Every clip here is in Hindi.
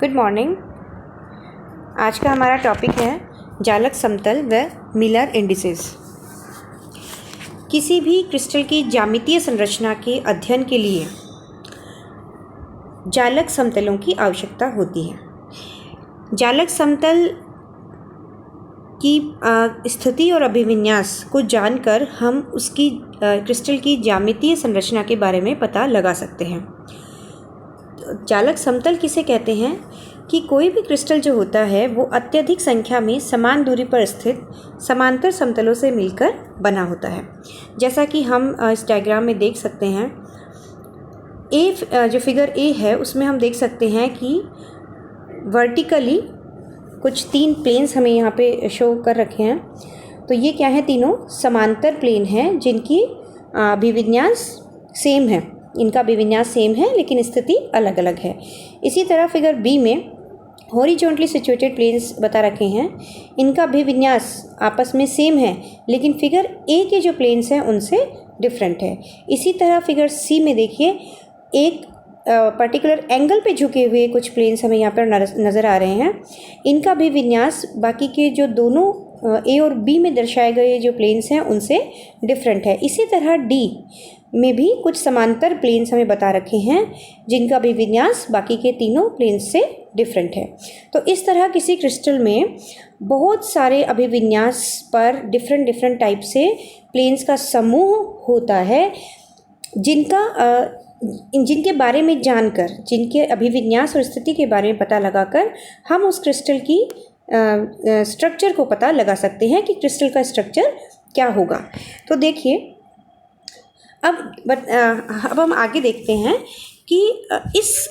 Good morning. आज का हमारा टॉपिक है जालक समतल व मिलर इंडिसेस। किसी भी क्रिस्टल की ज्यामितीय संरचना के अध्ययन के लिए जालक समतलों की आवश्यकता होती है। जालक समतल की स्थिति और अभिविन्यास को जानकर हम उसकी क्रिस्टल की ज्यामितीय संरचना के बारे में पता लगा सकते हैं। जालक समतल किसे कहते हैं कि कोई भी क्रिस्टल जो होता है वो अत्यधिक संख्या में समान दूरी पर स्थित समांतर समतलों से मिलकर बना होता है। जैसा कि हम इस डायग्राम में देख सकते हैं, जो फिगर ए है उसमें हम देख सकते हैं कि वर्टिकली कुछ 3 प्लेन्स हमें यहाँ पे शो कर रखे हैं। तो ये क्या है, तीनों समांतर प्लेन हैं जिनकी अभिविन्यास सेम है, इनका अभिविन्यास सेम है लेकिन स्थिति अलग अलग है। इसी तरह फिगर बी में हॉरिजॉन्टली सिचुएटेड प्लेन्स बता रखे हैं, इनका अभिविन्यास आपस में सेम है लेकिन फिगर ए के जो प्लेन्स हैं उनसे डिफरेंट है। इसी तरह फिगर सी में देखिए, एक पर्टिकुलर एंगल पे झुके हुए कुछ प्लेन्स हमें यहाँ पर नज़र आ रहे हैं, इनका भी विन्यास बाकी के जो दोनों ए और बी में दर्शाए गए जो प्लेन्स हैं उनसे डिफरेंट है। इसी तरह डी में भी कुछ समांतर प्लेन्स हमें बता रखे हैं जिनका भी विन्यास बाकी के तीनों प्लेन्स से डिफरेंट है। तो इस तरह किसी क्रिस्टल में बहुत सारे अभिविन्यास पर डिफरेंट टाइप से प्लेन्स का समूह होता है जिनके बारे में जानकर, जिनके अभिविन्यास और स्थिति के बारे में पता लगाकर हम उस क्रिस्टल की स्ट्रक्चर को पता लगा सकते हैं कि क्रिस्टल का स्ट्रक्चर क्या होगा। तो देखिए, अब हम आगे देखते हैं कि इस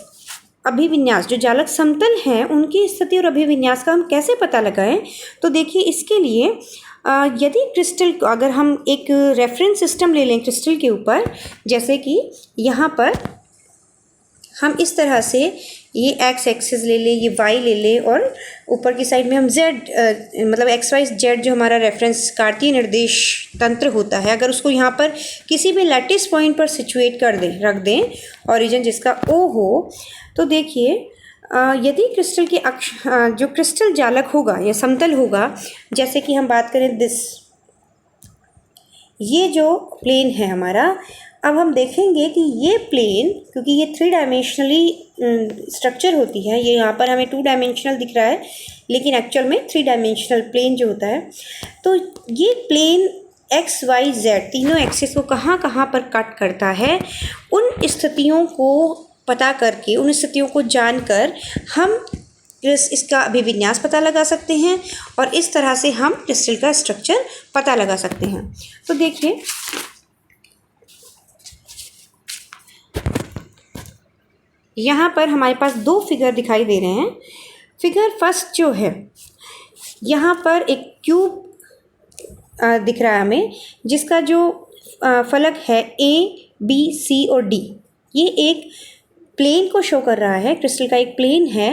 अभिविन्यास जो जालक समतल हैं उनकी स्थिति और अभिविन्यास का हम कैसे पता लगाएं। तो देखिए, इसके लिए यदि क्रिस्टल, अगर हम एक रेफरेंस सिस्टम ले लें क्रिस्टल के ऊपर, जैसे कि यहाँ पर हम इस तरह से ये एक्स एक्सिस ले लें, ये वाई ले लें और ऊपर की साइड में हम जेड मतलब एक्स वाई जेड जो हमारा रेफरेंस कार्तीय निर्देश तंत्र होता है, अगर उसको यहाँ पर किसी भी लैटिस पॉइंट पर सिचुएट कर दें, रख दें, ओरिजिन जिसका ओ हो, तो देखिए यदि क्रिस्टल के जो क्रिस्टल जालक होगा या समतल होगा, जैसे कि हम बात करें ये जो प्लेन है हमारा, अब हम देखेंगे कि ये प्लेन, क्योंकि ये 3 डायमेंशनली स्ट्रक्चर होती है, ये यहाँ पर हमें 2 डायमेंशनल दिख रहा है लेकिन एक्चुअल में 3 डायमेंशनल प्लेन जो होता है, तो ये प्लेन एक्स वाई जेड तीनों एक्सिस को कहाँ कहाँ पर कट करता है, उन स्थितियों को पता करके, उन स्थितियों को जानकर हम इसका अभिविन्यास पता लगा सकते हैं और इस तरह से हम क्रिस्टल का स्ट्रक्चर पता लगा सकते हैं। तो देखिए, यहाँ पर हमारे पास 2 फिगर दिखाई दे रहे हैं। फिगर फर्स्ट जो है, यहाँ पर एक क्यूब दिख रहा है हमें, जिसका जो फलक है A, B, C और D, ये एक प्लेन को शो कर रहा है। क्रिस्टल का एक प्लेन है,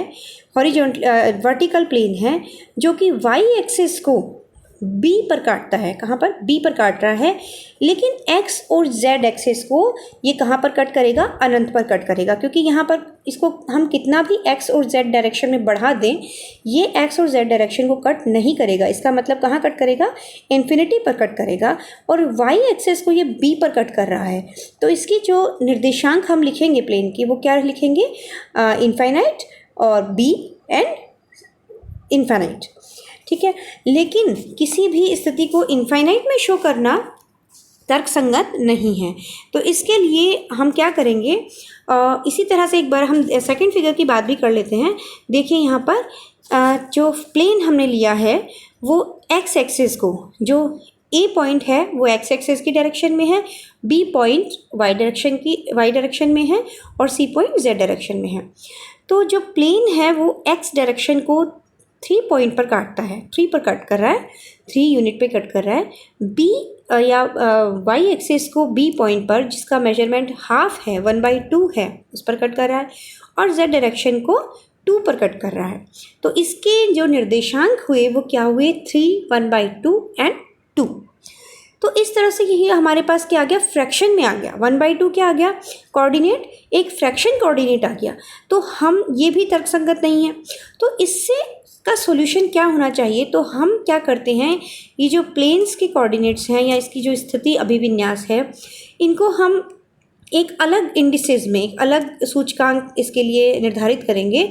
हॉरिजॉन्टल वर्टिकल प्लेन है, जो कि वाई एक्सिस को बी पर काटता है। कहाँ पर? बी पर काट रहा है, लेकिन एक्स और जेड एक्सिस को ये कहाँ पर कट करेगा? अनंत पर कट करेगा, क्योंकि यहाँ पर इसको हम कितना भी एक्स और जेड डायरेक्शन में बढ़ा दें, ये एक्स और जेड डायरेक्शन को कट नहीं करेगा। इसका मतलब कहाँ कट करेगा? इन्फिनिटी पर कट करेगा, और वाई एक्सिस को ये बी पर कट कर रहा है। तो इसकी जो निर्देशांक हम लिखेंगे प्लेन की, वो क्या लिखेंगे? इनफाइनाइट और बी एंड इनफाइनाइट, ठीक है। लेकिन किसी भी स्थिति को इनफाइनाइट में शो करना तर्कसंगत नहीं है, तो इसके लिए हम क्या करेंगे? इसी तरह से एक बार हम सेकंड फिगर की बात भी कर लेते हैं। देखिए, यहाँ पर जो प्लेन हमने लिया है वो एक्स एक्सिस को, जो ए पॉइंट है वो एक्स एक्सिस की डायरेक्शन में है, बी पॉइंट वाई डायरेक्शन में है और सी पॉइंट जेड डायरेक्शन में है। तो जो प्लेन है वो एक्स डायरेक्शन को 3 पॉइंट पर काटता है, 3 पर कट कर रहा है, 3 यूनिट पे कट कर रहा है। बी या वाई एक्सिस को बी पॉइंट पर, जिसका मेजरमेंट हाफ है, 1/2 है, उस पर कट कर रहा है, और जेड डायरेक्शन को 2 पर कट कर रहा है। तो इसके जो निर्देशांक हुए वो क्या हुए? 3, 1/2 एंड 2। तो इस तरह से ये हमारे पास क्या आ गया, फ्रैक्शन में आ गया। 1/2 क्या आ गया, कोऑर्डिनेट, एक फ्रैक्शन कोऑर्डिनेट आ गया। तो हम ये भी तर्कसंगत नहीं है। तो इससे का सॉल्यूशन क्या होना चाहिए, तो हम क्या करते हैं, ये जो प्लेन्स के कोऑर्डिनेट्स हैं या इसकी जो स्थिति अभिविन्यास है, इनको हम एक अलग इंडिसेस में, एक अलग सूचकांक इसके लिए निर्धारित करेंगे,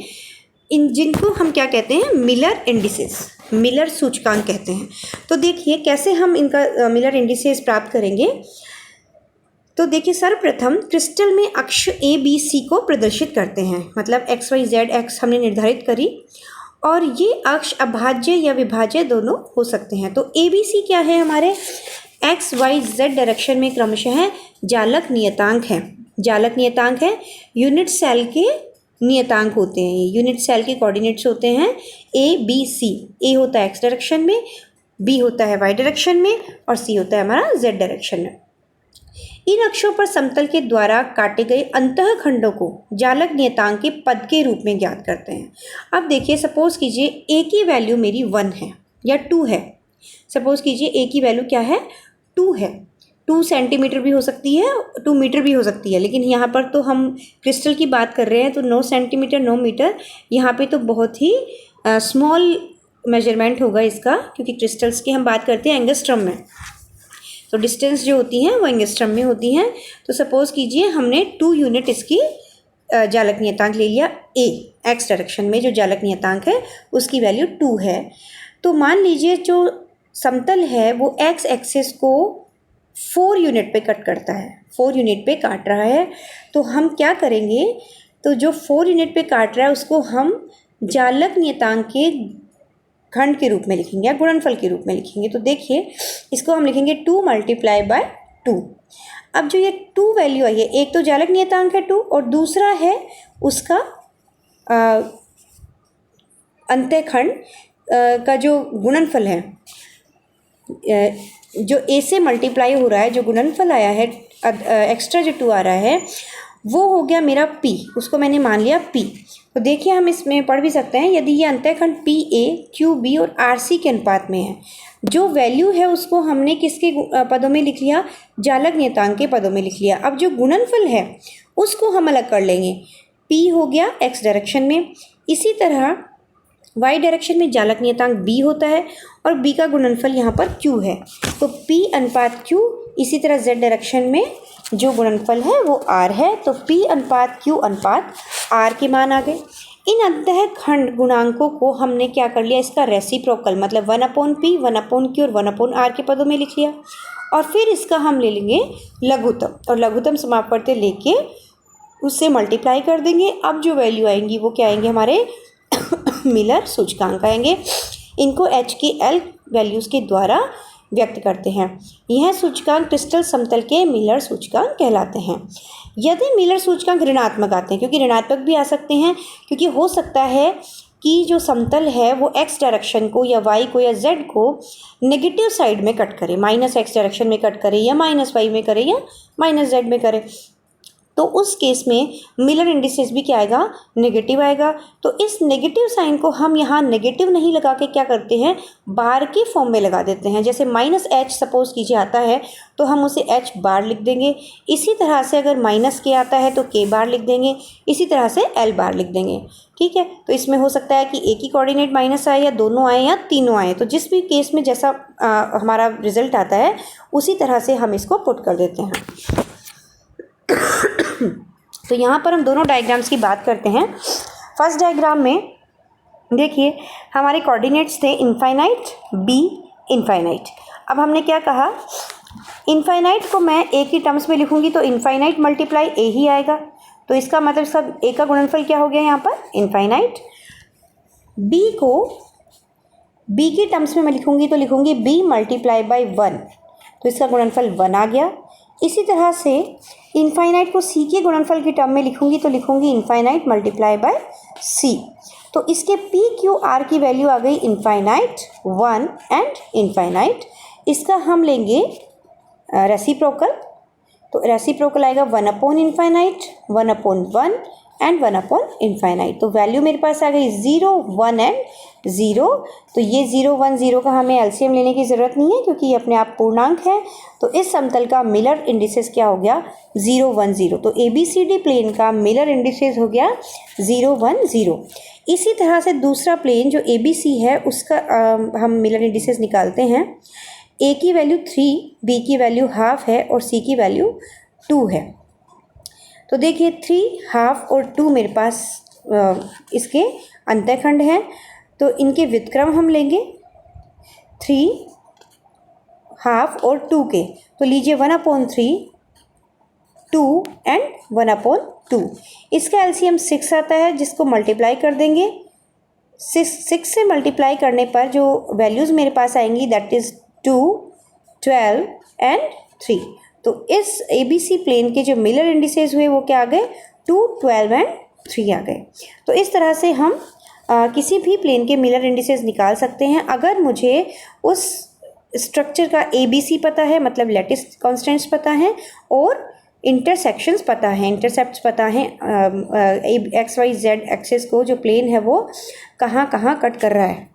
इन जिनको हम क्या कहते हैं, मिलर इंडिसेस, मिलर सूचकांक कहते हैं। तो देखिए कैसे हम इनका मिलर इंडिसेस प्राप्त करेंगे। तो देखिए सर्वप्रथम क्रिस्टल में अक्ष ए बी सी को प्रदर्शित करते हैं, मतलब एक्स वाई जेड एक्स हमने निर्धारित करी, और ये अक्ष अभाज्य या विभाज्य दोनों हो सकते हैं। तो ए बी सी क्या है, हमारे एक्स वाई जेड डायरेक्शन में क्रमशः जालक नियतांक हैं। जालक नियतांक है, यूनिट सेल के नियतांक होते हैं, यूनिट सेल के कोऑर्डिनेट्स होते हैं ए बी सी। ए होता है एक्स डायरेक्शन में, बी होता है वाई डायरेक्शन में, और सी होता है हमारा जेड डायरेक्शन में। इन अक्षों पर समतल के द्वारा काटे गए अंतःखंडों को जालक नियतांक के पद के रूप में ज्ञात करते हैं। अब देखिए, सपोज कीजिए ए की वैल्यू मेरी 1 है या 2 है। सपोज कीजिए ए की वैल्यू क्या है, 2 है। 2 सेंटीमीटर भी हो सकती है, 2 मीटर भी हो सकती है, लेकिन यहाँ पर तो हम क्रिस्टल की बात कर रहे हैं, तो 9 सेंटीमीटर 9 मीटर, यहाँ पे तो बहुत ही स्मॉल मेजरमेंट होगा इसका, क्योंकि क्रिस्टल्स की हम बात करते हैं एंगस्ट्रम में। तो डिस्टेंस जो होती हैं वो एंगस्ट्रम में होती हैं। तो सपोज़ कीजिए हमने 2 यूनिट इसकी जालक नियतांक ले लिया। ए एक्स डायरेक्शन में जो जालक नियतांक है उसकी वैल्यू 2 है। तो मान लीजिए जो समतल है वो एक्स एक्सिस को 4 यूनिट पे कट करता है, 4 यूनिट पे काट रहा है। तो हम क्या करेंगे, तो जो 4 यूनिट पे काट रहा है उसको हम जालक नियतांक के खंड के रूप में लिखेंगे या गुणनफल के रूप में लिखेंगे। तो देखिए इसको हम लिखेंगे 2 × 2। अब जो ये 2 वैल्यू आई है, एक तो जालक नियतांक है 2 और दूसरा है उसका अंतःखंड का जो गुणनफल है, जो ए से मल्टीप्लाई हो रहा है, जो गुणनफल आया है, एक्स्ट्रा जो 2 आ रहा है वो हो गया मेरा p, उसको मैंने मान लिया p। तो देखिए हम इसमें पढ़ भी सकते हैं, यदि ये अंतःखंड पी ए क्यू बी और आर सी के अनुपात में है, जो वैल्यू है उसको हमने किसके पदों में लिख लिया, जालक नियतांक के पदों में लिख लिया। अब जो गुणनफल है उसको हम अलग कर लेंगे, p हो गया x डायरेक्शन में, इसी तरह y डायरेक्शन में जालक नियतांक b होता है और b का गुणनफल यहाँ पर q है। तो p अनुपात q, इसी तरह z डायरेक्शन में जो गुणनफल है वो r है। तो p अनुपात q अनुपात r के मान आ गए। इन अंतःखंड गुणांकों को हमने क्या कर लिया, इसका रेसिप्रोकल मतलब 1/p 1/q और 1/r के पदों में लिख लिया। और फिर इसका हम ले लेंगे लघुत्तम, और लघुत्तम समापवर्ती लेके उससे मल्टीप्लाई कर देंगे। अब जो वैल्यू आएंगी वो क्या आएंगे, हमारे मिलर सूचकांक आएंगे। इनको h की L वैल्यूज़ के द्वारा व्यक्त करते हैं। यह सूचकांक क्रिस्टल समतल के मिलर सूचकांक कहलाते हैं। यदि मिलर सूचकांक ऋणात्मक आते हैं, क्योंकि ऋणात्मक भी आ सकते हैं, क्योंकि हो सकता है कि जो समतल है वो x डायरेक्शन को या y को या z को नेगेटिव साइड में कट करे, -x डायरेक्शन में कट करे या -y में करे या -z में करे। तो उस केस में मिलर इंडिसेस भी क्या आएगा, नेगेटिव आएगा। तो इस नेगेटिव साइन को हम यहाँ नेगेटिव नहीं लगा के क्या करते हैं, बार के फॉर्म में लगा देते हैं। जैसे -h सपोज कीजिए आता है तो हम उसे h बार लिख देंगे। इसी तरह से अगर -k आता है तो k बार लिख देंगे, इसी तरह से l बार लिख देंगे। ठीक है, तो इसमें हो सकता है कि एक ही कोऑर्डिनेट माइनस आए या दोनों आए या तीनों आए। तो जिस भी केस में जैसा हमारा रिजल्ट आता है उसी तरह से हम इसको पुट कर देते हैं। तो यहाँ पर हम दोनों डायग्राम्स की बात करते हैं। फर्स्ट डायग्राम में देखिए हमारे कोऑर्डिनेट्स थे इनफाइनाइट, बी इनफाइनाइट। अब हमने क्या कहा, इनफाइनाइट को मैं ए की टर्म्स में लिखूंगी तो इनफाइनाइट मल्टीप्लाई ए ही आएगा। तो इसका मतलब इसका ए का गुणनफल क्या हो गया यहाँ पर, इनफाइनाइट। बी को बी की टर्म्स में मैं लिखूंगी तो लिखूंगी बी मल्टीप्लाई बाई 1, तो इसका गुणनफल 1 आ गया। इसी तरह से इनफाइनाइट को सी के गुणनफल की टर्म में लिखूंगी तो लिखूंगी इनफाइनाइट मल्टीप्लाई बाय सी। तो इसके पी क्यू आर की वैल्यू आ गई इनफाइनाइट, 1 एंड इनफाइनाइट। इसका हम लेंगे रेसिप्रोकल, तो रेसिप्रोकल आएगा 1/इनफाइनाइट 1/1 एंड 1 अपॉन इनफाइनाइट। तो वैल्यू मेरे पास आ गई 0, 1 एंड 0। तो ये 0, 1, 0 का हमें एलसीएम लेने की ज़रूरत नहीं है क्योंकि ये अपने आप पूर्णांक है। तो इस समतल का मिलर इंडिसेस क्या हो गया? 0, 1, 0। तो ABCD प्लेन का मिलर इंडिसेस हो गया 0, 1, 0। इसी तरह से दूसरा प्लेन जो ABC है उसका हम मिलर इंडिसेस निकालते हैं। A की वैल्यू 3, B की वैल्यू हाफ है और C की वैल्यू 2 है। तो देखिए 3, हाफ और 2 मेरे पास इसके अंतःखंड हैं। तो इनके व्युत्क्रम हम लेंगे 3, हाफ और 2 के। तो लीजिए 1/3, 2 एंड 1/2। इसका एलसीएम 6 आता है जिसको मल्टीप्लाई कर देंगे। 6 से मल्टीप्लाई करने पर जो वैल्यूज़ मेरे पास आएंगी दैट इज़ 2, 12 एंड 3। तो इस ABC प्लेन के जो मिलर इंडिसेस हुए वो क्या आ गए? 2, 12 एंड 3 आ गए। तो इस तरह से हम किसी भी प्लेन के मिलर इंडिसेस निकाल सकते हैं अगर मुझे उस स्ट्रक्चर का ABC पता है, मतलब लैटिस कांस्टेंट्स पता है और इंटरसेक्शंस पता है, इंटरसेप्ट्स पता है, XYZ एक्सिस को जो प्लेन है वो कहाँ कहाँ कट कर रहा है।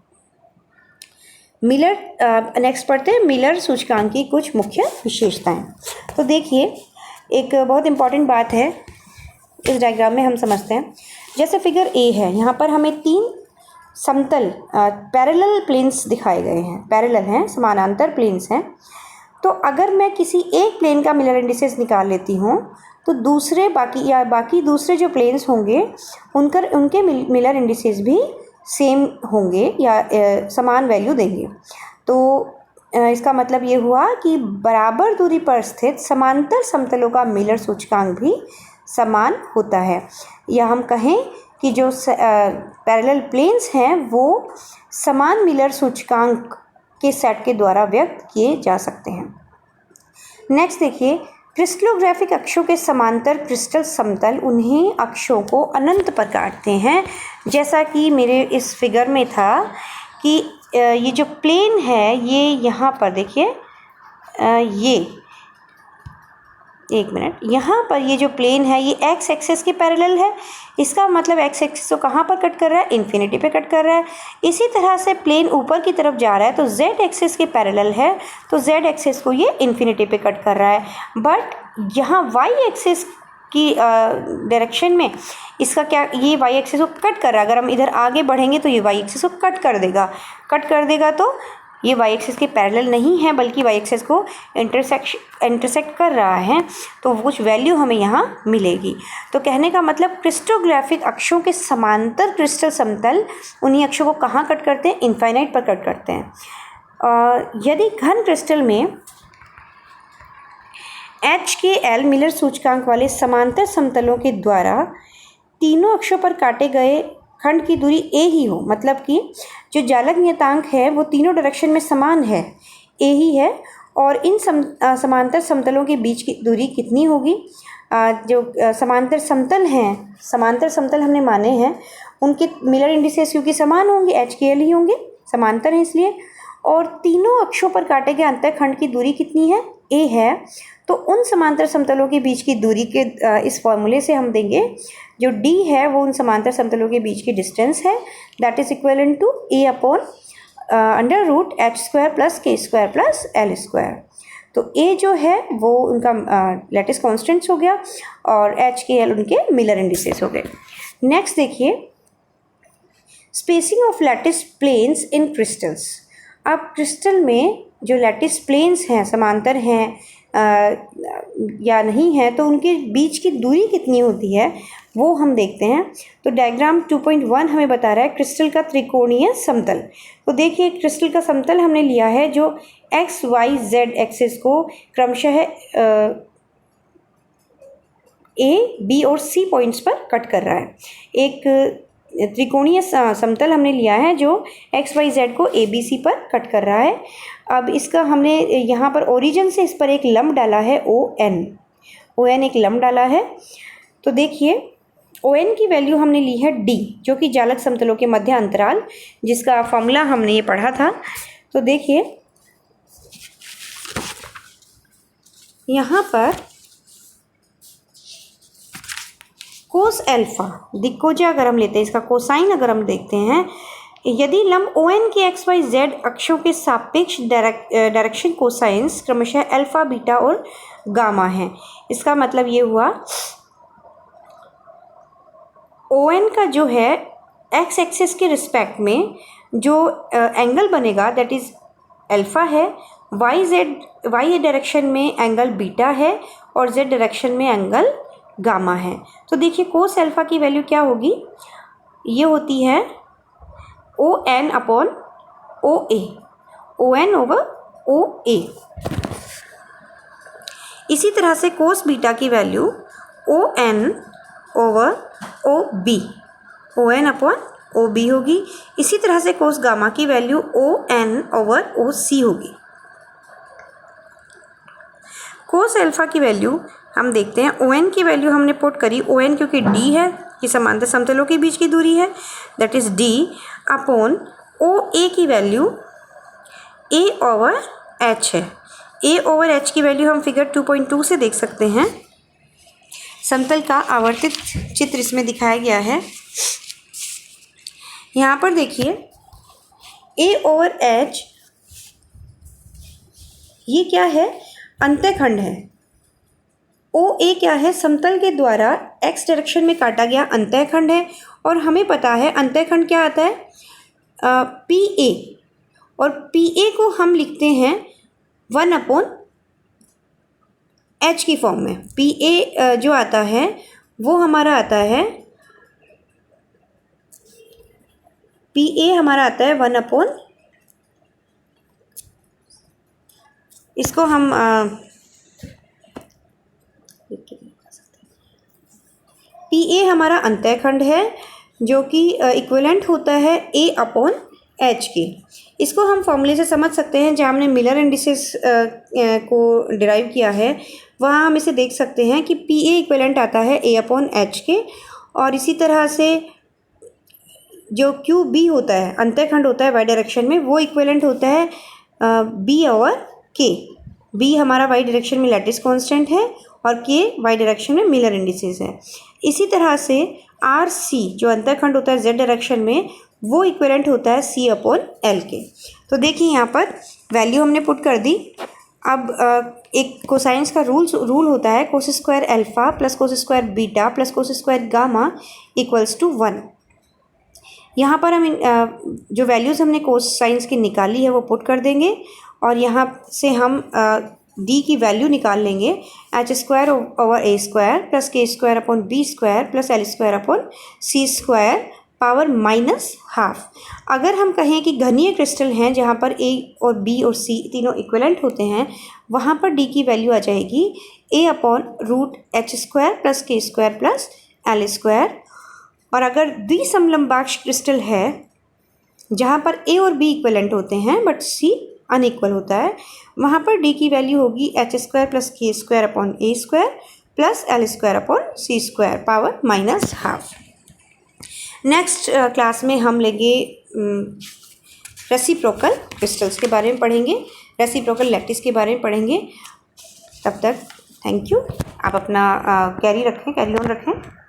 मिलर नेक्स्ट पढ़ते हैं मिलर सूचकांक की कुछ मुख्य विशेषताएं। तो देखिए एक बहुत इम्पॉर्टेंट बात है इस डायग्राम में हम समझते हैं। जैसे फिगर A है, यहाँ पर हमें 3 समतल पैरेलल प्लेन्स दिखाए गए हैं, पैरेलल हैं, समानांतर प्लेन्स हैं। तो अगर मैं किसी एक प्लेन का मिलर इंडिसेस निकाल लेती हूँ तो दूसरे बाकी दूसरे जो प्लेन्स होंगे उनके मिलर इंडिसेस भी सेम होंगे या समान वैल्यू देंगे। तो इसका मतलब ये हुआ कि बराबर दूरी पर स्थित समांतर समतलों का मिलर सूचकांक भी समान होता है, या हम कहें कि जो पैरेलल प्लेन्स हैं वो समान मिलर सूचकांक के सेट के द्वारा व्यक्त किए जा सकते हैं। नेक्स्ट देखिए, क्रिस्टलोग्राफिक अक्षों के समांतर क्रिस्टल समतल उन्हीं अक्षों को अनंत पर काटते हैं। जैसा कि मेरे इस फिगर में था कि ये जो प्लेन है ये यहाँ पर देखिए, ये एक मिनट, यहाँ पर ये जो प्लेन है ये एक्स एक्सिस के पैरेलल है। इसका मतलब एक्स एक्सिस को कहाँ पर कट कर रहा है? इन्फिनिटी पे कट कर रहा है। इसी तरह से प्लेन ऊपर की तरफ जा रहा है तो जेड एक्सिस के पैरेलल है, तो जेड एक्सिस को ये इन्फिनिटी पे कट कर रहा है। बट यहाँ वाई एक्सिस की डायरेक्शन में इसका क्या, ये वाई एक्सिस को कट कर रहा है। अगर हम इधर आगे बढ़ेंगे तो ये वाई एक्सिस को कट कर देगा। तो ये वाई एक्सिस के पैरेलल नहीं है बल्कि वाई एक्सिस को इंटरसेक्ट कर रहा है, तो कुछ वैल्यू हमें यहाँ मिलेगी। तो कहने का मतलब क्रिस्टोग्राफिक अक्षों के समांतर क्रिस्टल समतल उन्हीं अक्षों को कहाँ कट करते हैं? इनफाइनाइट पर कट करते हैं। यदि घन क्रिस्टल में HKL मिलर सूचकांक वाले समांतर समतलों के द्वारा तीनों अक्षों पर काटे गए खंड की दूरी a ही हो, मतलब कि जो जालक नियतांक है वो तीनों डायरेक्शन में समान है, a ही है, और इन समांतर समतलों के बीच की दूरी कितनी होगी? जो समांतर समतल हमने माने हैं उनके मिलर इंडिसेस क्योंकि समान होंगे, HKL ही होंगे, समांतर है इसलिए। और तीनों अक्षों पर काटे गए अंतःखंड की दूरी कितनी है? a है। तो उन समांतर समतलों के बीच की दूरी के इस फॉर्मूले से हम देंगे जो d है वो उन समांतर समतलों के बीच की डिस्टेंस है, that is equal to a upon √h² + k² + l²। तो a जो है वो उनका लैटिस कांस्टेंट्स हो गया और HKL उनके मिलर इंडिसेस हो गए। नेक्स्ट देखिए, spacing of lattice planes in crystals. अब क्रिस्टल में जो लैटिस प्लेन्स हैं, समांतर हैं या नहीं है, तो उनके बीच की दूरी कितनी होती है वो हम देखते हैं। तो डायग्राम 2.1 हमें बता रहा है क्रिस्टल का त्रिकोणीय समतल। तो देखिए क्रिस्टल का समतल हमने लिया है जो XYZ एक्सिस को क्रमशः A, B और C पॉइंट्स पर कट कर रहा है। एक त्रिकोणीय समतल हमने लिया है जो XYZ को ABC पर कट कर रहा है। अब इसका हमने यहाँ पर ओरिजिन से इस पर एक लंब डाला है ON एक लंब डाला है। तो देखिए ON की वैल्यू हमने ली है D, जो कि जालक समतलों के मध्य अंतराल, जिसका फॉर्मूला हमने ये पढ़ा था। तो देखिए यहाँ पर कोस अल्फा दिक्कोजा अगर हम लेते हैं, इसका कोसाइन अगर हम देखते हैं, यदि लंब ON के XYZ अक्षों के सापेक्ष डायरेक्शन कोसाइंस क्रमशः अल्फा, बीटा और गामा है। इसका मतलब ये हुआ ON का जो है एक्स एक्सिस के रिस्पेक्ट में जो एंगल बनेगा दैट इज़ अल्फा है, वाई डायरेक्शन में एंगल बीटा है और जेड डायरेक्शन में एंगल गामा है। तो देखिए कोस अल्फा की वैल्यू क्या होगी, ये होती है ON upon OA, ON over OA। इसी तरह से कोस बीटा की value ON over OB, ON upon OB होगी। इसी तरह से कोस गामा की वैल्यू ON ओवर OC होगी। कोस अल्फा की वैल्यू हम देखते हैं, ON की वैल्यू हमने पुट करी, ON क्योंकि D है, ये समांतर समतलों के बीच की दूरी है, that is D upon OA की वैल्यू A ओवर H है। A ओवर H की वैल्यू हम फिगर 2.2 से देख सकते हैं। समतल का आवर्तित चित्र इसमें दिखाया गया है। यहाँ पर देखिए A ओवर H ये क्या है, अंतःखंड है। OA क्या है, समतल के द्वारा x डायरेक्शन में काटा गया अंतःखंड है। और हमें पता है अंतःखंड क्या आता है, PA, और PA को हम लिखते हैं 1 अपॉन H की फॉर्म में। PA जो आता है वो हमारा आता है, PA हमारा आता है 1 अपॉन, इसको हम PA हमारा अंतःखंड है जो कि इक्विवेलेंट होता है A अपॉन H के। इसको हम फॉर्मूले से समझ सकते हैं, जहाँ हमने मिलर इंडिसेस को डिराइव किया है वहाँ हम इसे देख सकते हैं कि PA इक्विवेलेंट आता है A अपॉन H के। और इसी तरह से जो QB होता है, अंतःखंड होता है y डायरेक्शन में, वो इक्विवेलेंट होता है B ओवर K। B हमारा y डायरेक्शन में लैटिस कांस्टेंट है और K y डायरेक्शन में मिलर इंडिसेस है। इसी तरह से RC जो अंतःखंड होता है z डायरेक्शन में, वो इक्विवेलेंट होता है C अपॉन L के। तो देखिए यहाँ पर वैल्यू हमने पुट कर दी। अब एक कोसाइंस का रूल होता है, cos square alpha plus cos square beta plus cos square gamma equals to 1। यहाँ पर हम जो वैल्यूज़ हमने कोसाइंस की निकाली है वो पुट कर देंगे और यहाँ से हम D की वैल्यू निकाल लेंगे, H square over A square plus K square upon B square plus L square upon C square power minus half. अगर हम कहें कि घनीय क्रिस्टल हैं जहाँ पर A और B और C तीनों इक्विवेलेंट होते हैं, वहाँ पर D की वैल्यू आ जाएगी A upon root H square plus K square plus L square. और अगर द्विसमलंबाक्ष क्रिस्टल है जहाँ पर A और B इक्विवेलेंट होते हैं बट C अनइक्वल होता है, वहाँ पर D की वैल्यू होगी H square plus K square upon A square plus L square upon C square power minus half. Next class में हम लेंगे रेसिप्रोकल क्रिस्टल्स के बारे में पढ़ेंगे, रेसिप्रोकल लैटिस के बारे में पढ़ेंगे। तब तक थैंक यू। आप अपना कैरी ऑन रखें।